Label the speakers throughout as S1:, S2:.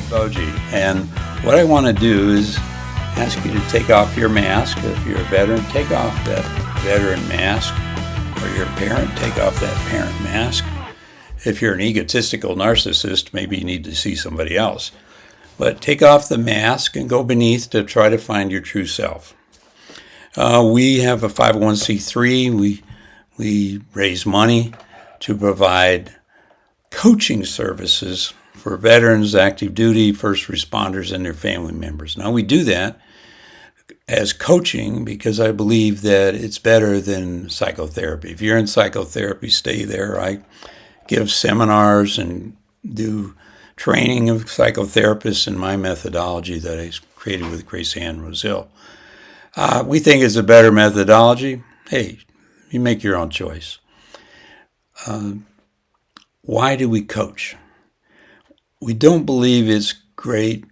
S1: Boje, and what I want to do is ask you to take off your mask. If you're a veteran, take off that veteran mask, or you're a parent, take off that parent mask. If you're an egotistical narcissist, maybe you need to see somebody else. But take off the mask and go beneath to try to find your true self. We have a 501c3. We raise money to provide coaching services for veterans, active duty, first responders, and their family members. Now, we do that as coaching because I believe that it's better than psychotherapy. If you're in psychotherapy, stay there. I give seminars and do training of psychotherapists in my methodology that I created with Grace Ann Roselle. We think it's a better methodology. Hey, you make your own choice. Why do we coach? We don't believe it's great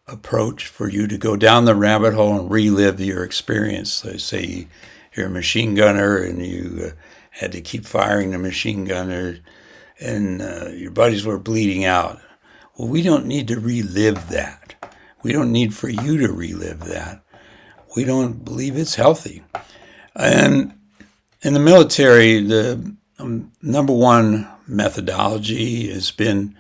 S1: approach for you to go down the rabbit hole and relive your experience. They say you're a machine gunner and you had to keep firing the machine gunner and your buddies were bleeding out. Well, we don't need to relive that. We don't need for you to relive that. We don't believe it's healthy. And in the military, the number one methodology has been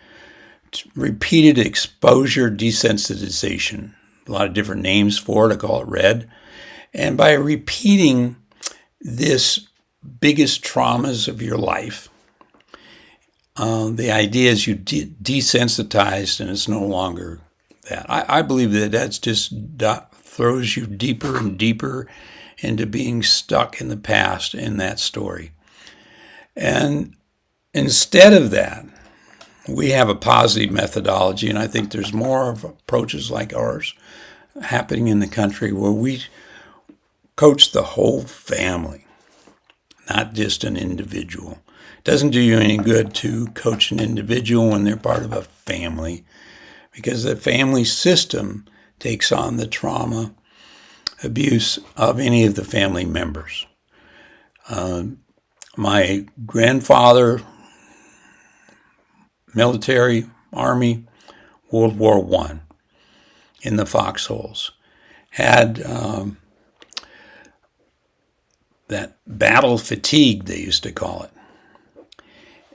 S1: repeated exposure desensitization. A lot of different names for it. I call it RED. And by repeating this biggest traumas of your life, the idea is you desensitized and it's no longer that. I believe that that's just throws you deeper and deeper into being stuck in the past in that story. And instead of that, we have a positive methodology, and I think there's more of approaches like ours happening in the country where we coach the whole family, not just an individual. It doesn't do you any good to coach an individual when they're part of a family, because the family system takes on the trauma, abuse of any of the family members. My grandfather, military, Army, World War I, in the foxholes, had that battle fatigue, they used to call it.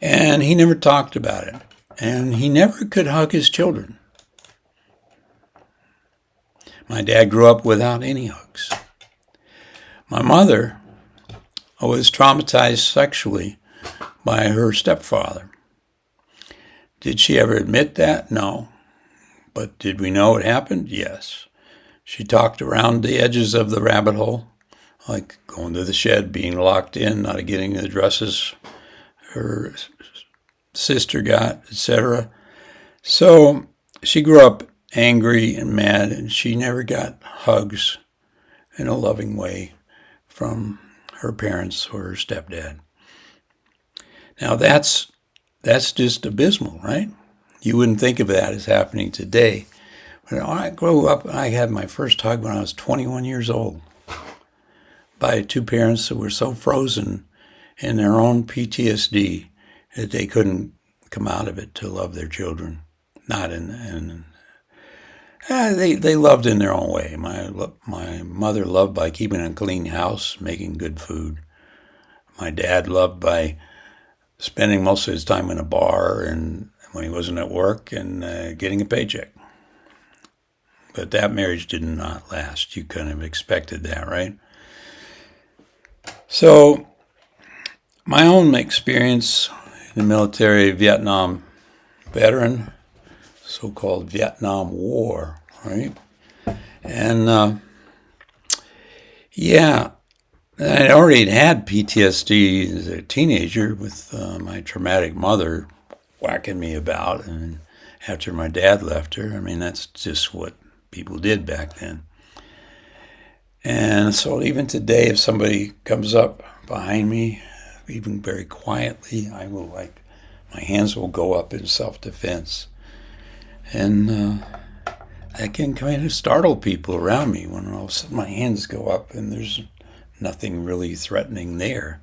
S1: And he never talked about it. And he never could hug his children. My dad grew up without any hugs. My mother was traumatized sexually by her stepfather. Did she ever admit that? No. But did we know it happened? Yes. She talked around the edges of the rabbit hole, like going to the shed, being locked in, not getting the dresses her sister got, etc. So she grew up angry and mad, and she never got hugs in a loving way from her parents or her stepdad. Now that's just abysmal, right? You wouldn't think of that as happening today. But I grew up, I had my first hug when I was 21 years old by two parents that were so frozen in their own PTSD that they couldn't come out of it to love their children. They loved in their own way. My mother loved by keeping a clean house, making good food. My dad loved by spending most of his time in a bar and when he wasn't at work and getting a paycheck. But that marriage did not last. You kind of expected that, right? So my own experience in the military, Vietnam veteran, so-called Vietnam War, right? And I already had PTSD as a teenager with my traumatic mother whacking me about, and after my dad left her. I mean, that's just what people did back then. And so even today, if somebody comes up behind me, even very quietly, my hands will go up in self-defense. And that can kind of startle people around me when all of a sudden my hands go up and there's nothing really threatening there.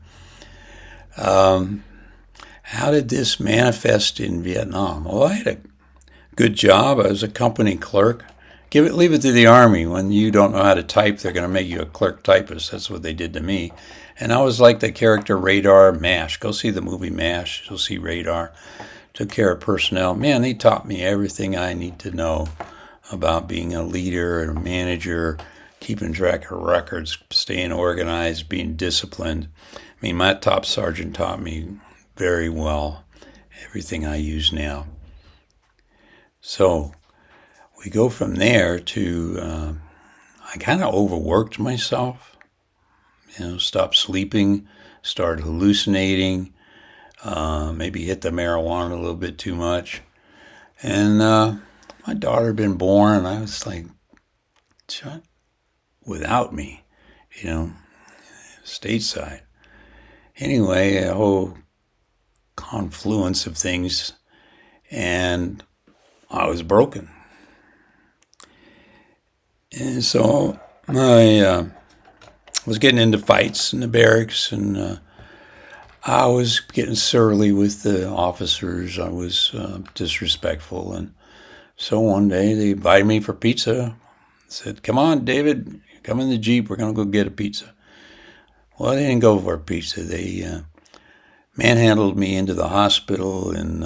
S1: How did this manifest in Vietnam? Well, I had a good job. I was a company clerk. Leave it to the Army. When you don't know how to type, they're going to make you a clerk typist. That's what they did to me. And I was like the character Radar MASH. Go see the movie MASH. You'll see Radar. Took care of personnel. Man, they taught me everything I need to know about being a leader and a manager, keeping track of records, staying organized, being disciplined. I mean, my top sergeant taught me very well everything I use now. So we go from there to, I kind of overworked myself, stopped sleeping, started hallucinating, maybe hit the marijuana a little bit too much. And my daughter had been born, and I was like, without me, stateside. Anyway, a whole confluence of things, and I was broken. And so I was getting into fights in the barracks, and I was getting surly with the officers. I was disrespectful. And so one day they invited me for pizza. Said, "Come on, David, come in the Jeep. We're going to go get a pizza." Well, they didn't go for a pizza. They manhandled me into the hospital, and,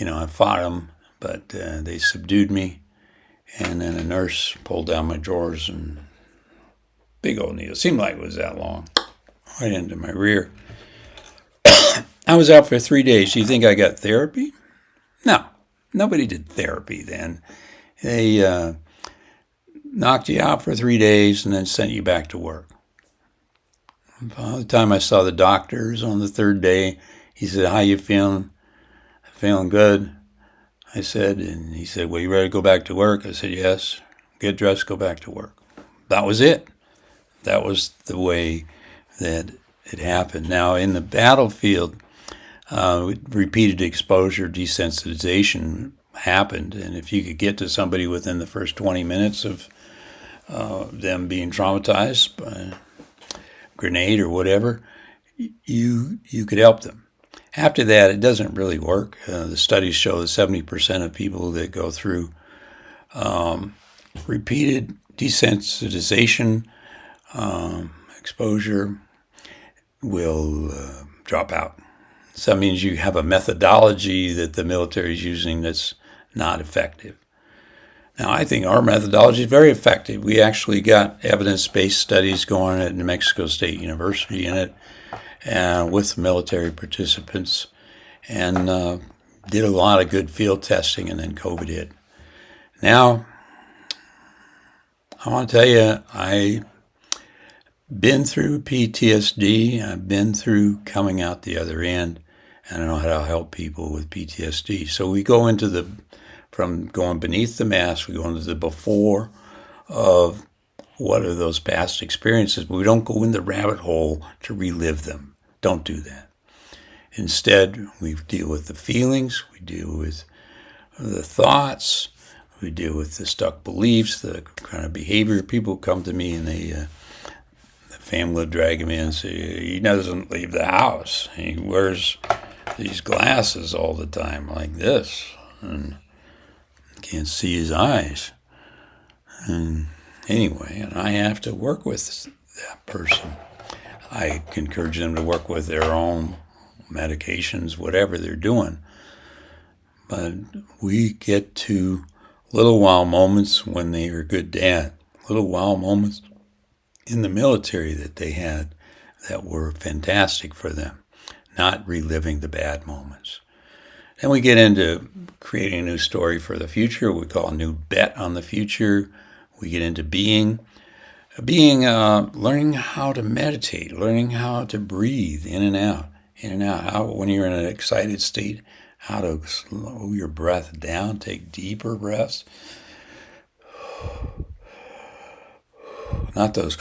S1: I fought them, but they subdued me. And then a nurse pulled down my drawers, and big old needle. Seemed like it was that long. Right into my rear. I was out for 3 days. Do you think I got therapy? No. Nobody did therapy then. They knocked you out for 3 days and then sent you back to work. By the time I saw the doctors on the third day, he said, "How you feeling?" "Feeling good," I said. And he said, "Well, you ready to go back to work?" I said, "Yes." "Get dressed, go back to work." That was it. That was the way that it happened. Now, in the battlefield, repeated exposure desensitization happened. And if you could get to somebody within the first 20 minutes of them being traumatized by a grenade or whatever, you could help them. After that, it doesn't really work. The studies show that 70% of people that go through repeated desensitization exposure will drop out. So that means you have a methodology that the military is using that's not effective. Now, I think our methodology is very effective. We actually got evidence-based studies going at New Mexico State University in it, with military participants, and did a lot of good field testing, and then COVID hit. Now, I want to tell you, I've been through PTSD. I've been through coming out the other end, and I know how to help people with PTSD. So we go into from going beneath the mask, we go into the before of what are those past experiences, but we don't go in the rabbit hole to relive them. Don't do that. Instead, we deal with the feelings, we deal with the thoughts, we deal with the stuck beliefs, the kind of behavior. People come to me and the family will drag him in and say, "He doesn't leave the house. He wears these glasses all the time like this, and can't see his eyes." And anyway, and I have to work with that person. I encourage them to work with their own medications, whatever they're doing. But we get to little wow moments when they are good dad, little wow moments in the military that they had that were fantastic for them, not reliving the bad moments. Then we get into creating a new story for the future. We call a new bet on the future. We get into being, learning how to meditate, learning how to breathe in and out, how, when you're in an excited state, how to slow your breath down, take deeper breaths. Not those,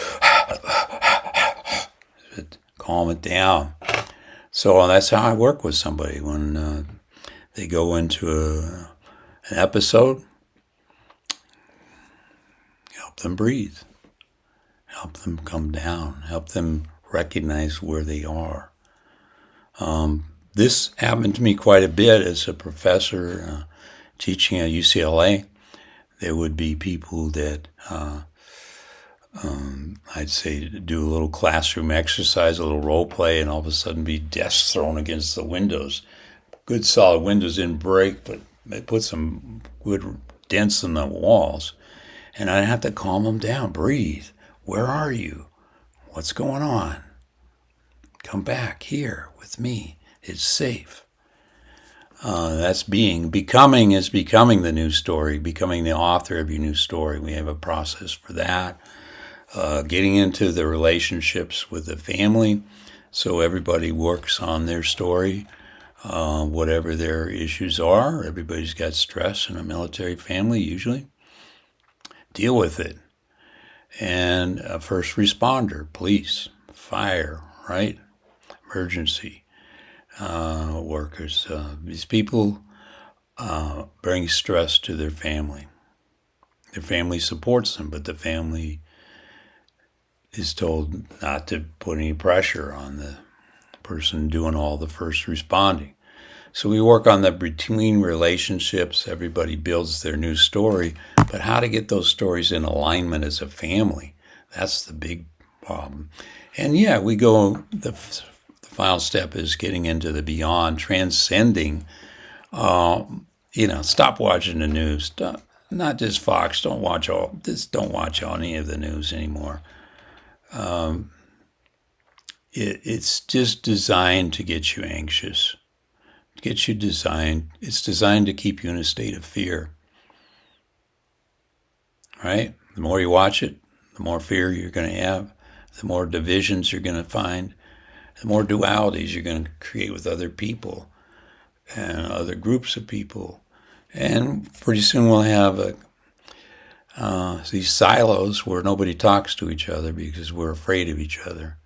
S1: but calm it down. So that's how I work with somebody when they go into an episode. Help them breathe. Help them come down. Help them recognize where they are. This happened to me quite a bit as a professor teaching at UCLA. There would be people that I'd say do a little classroom exercise, a little role play, and all of a sudden be desks thrown against the windows. Good solid windows didn't break, but they put some good dents in the walls. And I'd have to calm them down. Breathe. Where are you? What's going on? Come back here with me. It's safe. That's being. Becoming is becoming the new story, becoming the author of your new story. We have a process for that. Getting into the relationships with the family, so everybody works on their story, whatever their issues are. Everybody's got stress in a military family, usually. Deal with it. And a first responder, police, fire, right? Emergency workers. These people bring stress to their family. Their family supports them, but the family is told not to put any pressure on the person doing all the first responding. So we work on the between relationships. Everybody builds their new story, but how to get those stories in alignment as a family, that's the big problem. And yeah, we go, the final step is getting into the beyond, transcending, stop watching the news. Not just Fox, don't watch any of the news anymore. It's just designed to get you anxious, it's designed to keep you in a state of fear, right? The more you watch it, the more fear you're going to have, the more divisions you're going to find, the more dualities you're going to create with other people and other groups of people. And pretty soon we'll have these silos where nobody talks to each other because we're afraid of each other.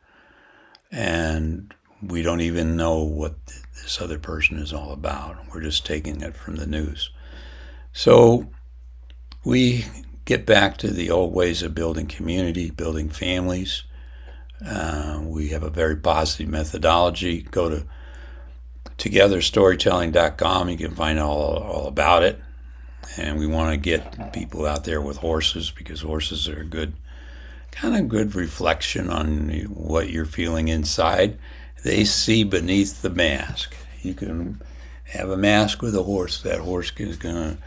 S1: And we don't even know what this other person is all about. We're just taking it from the news. So we get back to the old ways of building community, building families. We have a very positive methodology. Go to TOGETHERstorytelling.com. You can find all about it. And we want to get people out there with horses because horses are a good reflection on what you're feeling inside. They see beneath the mask. You can have a mask with a horse. That horse is going to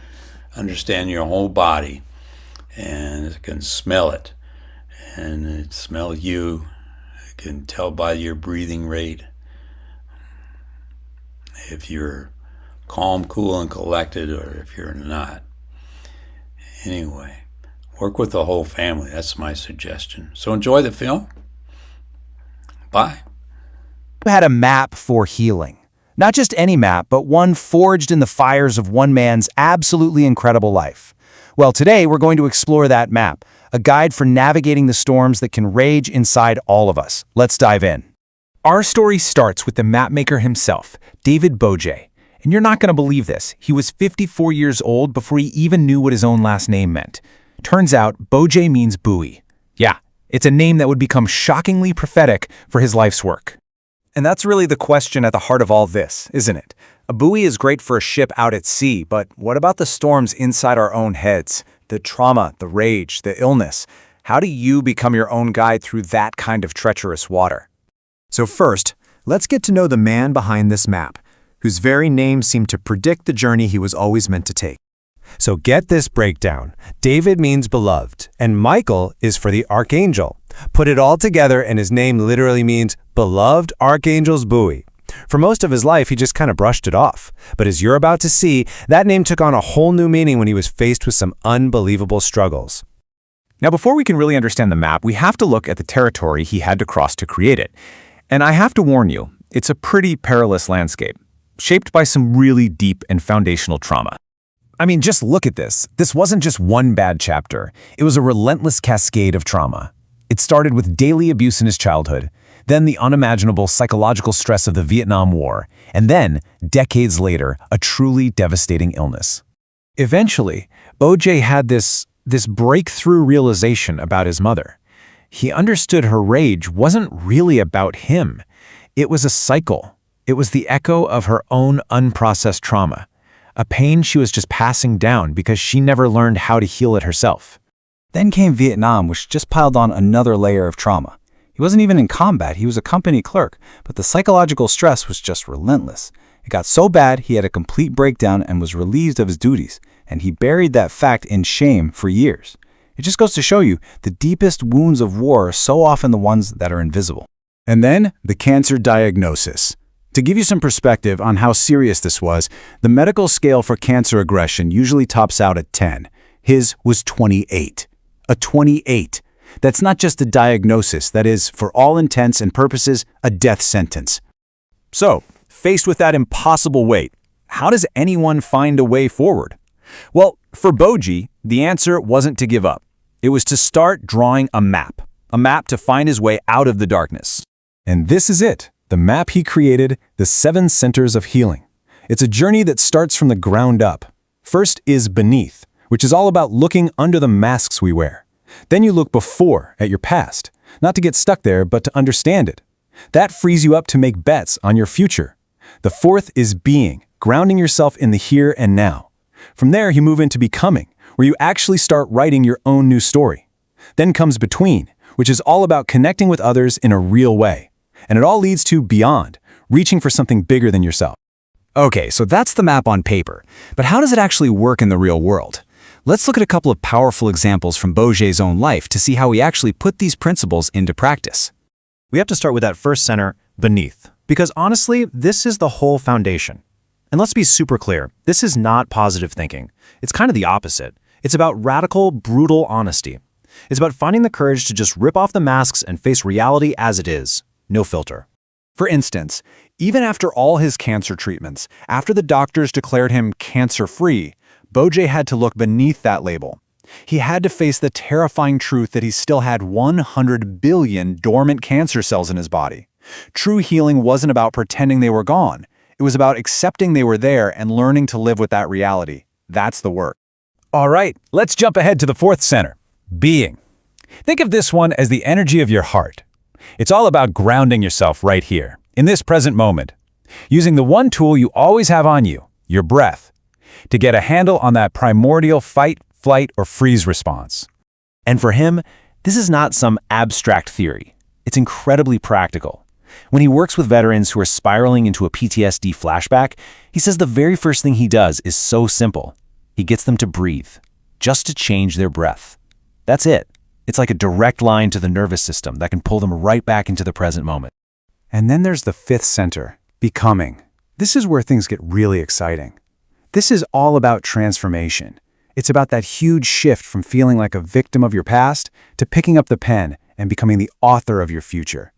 S1: understand your whole body, and it can smell it, and it smells you. It can tell by your breathing rate if you're calm, cool, and collected, or if you're not. Anyway, work with the whole family. That's my suggestion. So enjoy the film. Bye.
S2: You had a map for healing. Not just any map, but one forged in the fires of one man's absolutely incredible life. Well, today we're going to explore that map, a guide for navigating the storms that can rage inside all of us. Let's dive in. Our story starts with the mapmaker himself, David Boje. And you're not going to believe this. He was 54 years old before he even knew what his own last name meant. Turns out, Boje means buoy. Yeah, it's a name that would become shockingly prophetic for his life's work. And that's really the question at the heart of all this, isn't it? A buoy is great for a ship out at sea, but what about the storms inside our own heads? The trauma, the rage, the illness. How do you become your own guide through that kind of treacherous water? So first, let's get to know the man behind this map, whose very name seemed to predict the journey he was always meant to take. So get this breakdown. David means beloved, and Michael is for the archangel. Put it all together, and his name literally means beloved archangel's buoy. For most of his life, he just kind of brushed it off. But as you're about to see, that name took on a whole new meaning when he was faced with some unbelievable struggles. Now, before we can really understand the map, we have to look at the territory he had to cross to create it. And I have to warn you, it's a pretty perilous landscape, shaped by some really deep and foundational trauma. I mean, just look at this. This wasn't just one bad chapter. It was a relentless cascade of trauma. It started with daily abuse in his childhood, then the unimaginable psychological stress of the Vietnam War, and then, decades later, a truly devastating illness. Eventually, Boje had this breakthrough realization about his mother. He understood her rage wasn't really about him. It was a cycle. It was the echo of her own unprocessed trauma, a pain she was just passing down because she never learned how to heal it herself. Then came Vietnam, which just piled on another layer of trauma. He wasn't even in combat, he was a company clerk, but the psychological stress was just relentless. It got so bad he had a complete breakdown and was relieved of his duties, and he buried that fact in shame for years. It just goes to show you, the deepest wounds of war are so often the ones that are invisible. And then, the cancer diagnosis. To give you some perspective on how serious this was, the medical scale for cancer aggression usually tops out at 10. His was 28. A 28. That's not just a diagnosis, that is, for all intents and purposes, a death sentence. So, faced with that impossible weight, how does anyone find a way forward? Well, for Boje, the answer wasn't to give up. It was to start drawing a map to find his way out of the darkness. And this is it, the map he created, the 7 centers of healing. It's a journey that starts from the ground up. First is beneath, which is all about looking under the masks we wear. Then you look before at your past, not to get stuck there, but to understand it. That frees you up to make bets on your future. The fourth is being, grounding yourself in the here and now. From there, you move into becoming, where you actually start writing your own new story. Then comes between, which is all about connecting with others in a real way. And it all leads to beyond, reaching for something bigger than yourself. Okay, so that's the map on paper, but how does it actually work in the real world? Let's look at a couple of powerful examples from Boje's own life to see how he actually put these principles into practice.
S3: We have to start with that first center, beneath, because honestly, this is the whole foundation. And let's be super clear, this is not positive thinking. It's kind of the opposite. It's about radical, brutal honesty. It's about finding the courage to just rip off the masks and face reality as it is. No filter.
S2: For instance, even after all his cancer treatments, after the doctors declared him cancer-free, Boje had to look beneath that label. He had to face the terrifying truth that he still had 100 billion dormant cancer cells in his body. True healing wasn't about pretending they were gone. It was about accepting they were there and learning to live with that reality. That's the work. All right, let's jump ahead to the fourth center, being. Think of this one as the energy of your heart. It's all about grounding yourself right here, in this present moment, using the one tool you always have on you, your breath, to get a handle on that primordial fight, flight, or freeze response.
S3: And for him, this is not some abstract theory. It's incredibly practical. When he works with veterans who are spiraling into a PTSD flashback, he says the very first thing he does is so simple. He gets them to breathe, just to change their breath. That's it. It's like a direct line to the nervous system that can pull them right back into the present moment.
S2: And then there's the fifth center, becoming. This is where things get really exciting. This is all about transformation. It's about that huge shift from feeling like a victim of your past to picking up the pen and becoming the author of your future.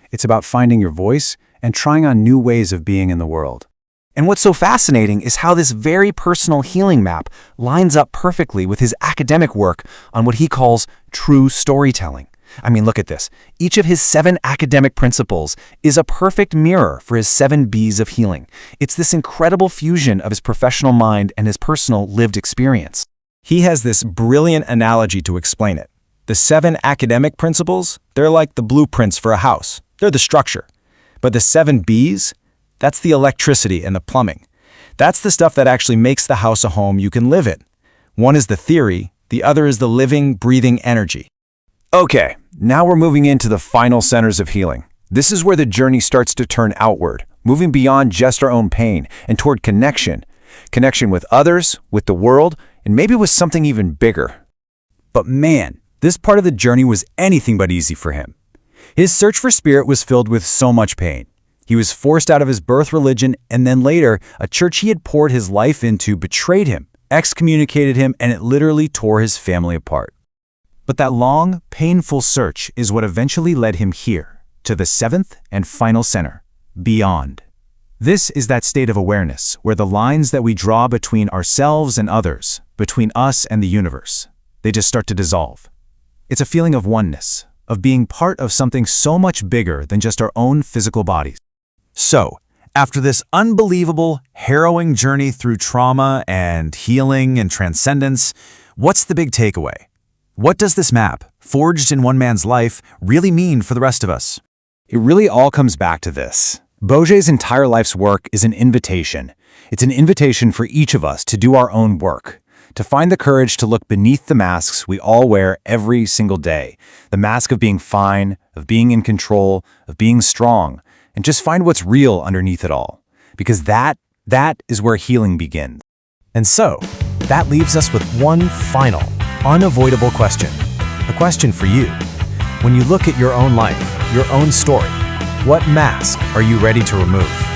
S2: It's about finding your voice and trying on new ways of being in the world.
S3: And what's so fascinating is how this very personal healing map lines up perfectly with his academic work on what he calls true storytelling. I mean, look at this. Each of his 7 academic principles is a perfect mirror for his 7 B's of healing. It's this incredible fusion of his professional mind and his personal lived experience.
S2: He has this brilliant analogy to explain it. The 7 academic principles, they're like the blueprints for a house. They're the structure. But the 7 B's, that's the electricity and the plumbing. That's the stuff that actually makes the house a home you can live in. One is the theory, the other is the living, breathing energy. Okay, now we're moving into the final centers of healing. This is where the journey starts to turn outward, moving beyond just our own pain and toward connection. Connection with others, with the world, and maybe with something even bigger. But man, this part of the journey was anything but easy for him. His search for spirit was filled with so much pain. He was forced out of his birth religion, and then later, a church he had poured his life into betrayed him, excommunicated him, and it literally tore his family apart. But that long, painful search is what eventually led him here, to the 7th and final center, beyond. This is that state of awareness where the lines that we draw between ourselves and others, between us and the universe, they just start to dissolve. It's a feeling of oneness, of being part of something so much bigger than just our own physical bodies. So, after this unbelievable, harrowing journey through trauma and healing and transcendence, what's the big takeaway? What does this map, forged in one man's life, really mean for the rest of us? It really all comes back to this. Boje's entire life's work is an invitation. It's an invitation for each of us to do our own work, to find the courage to look beneath the masks we all wear every single day, the mask of being fine, of being in control, of being strong, and just find what's real underneath it all. Because that is where healing begins.
S4: And so, that leaves us with one final, unavoidable question. A question for you. When you look at your own life, your own story, what mask are you ready to remove?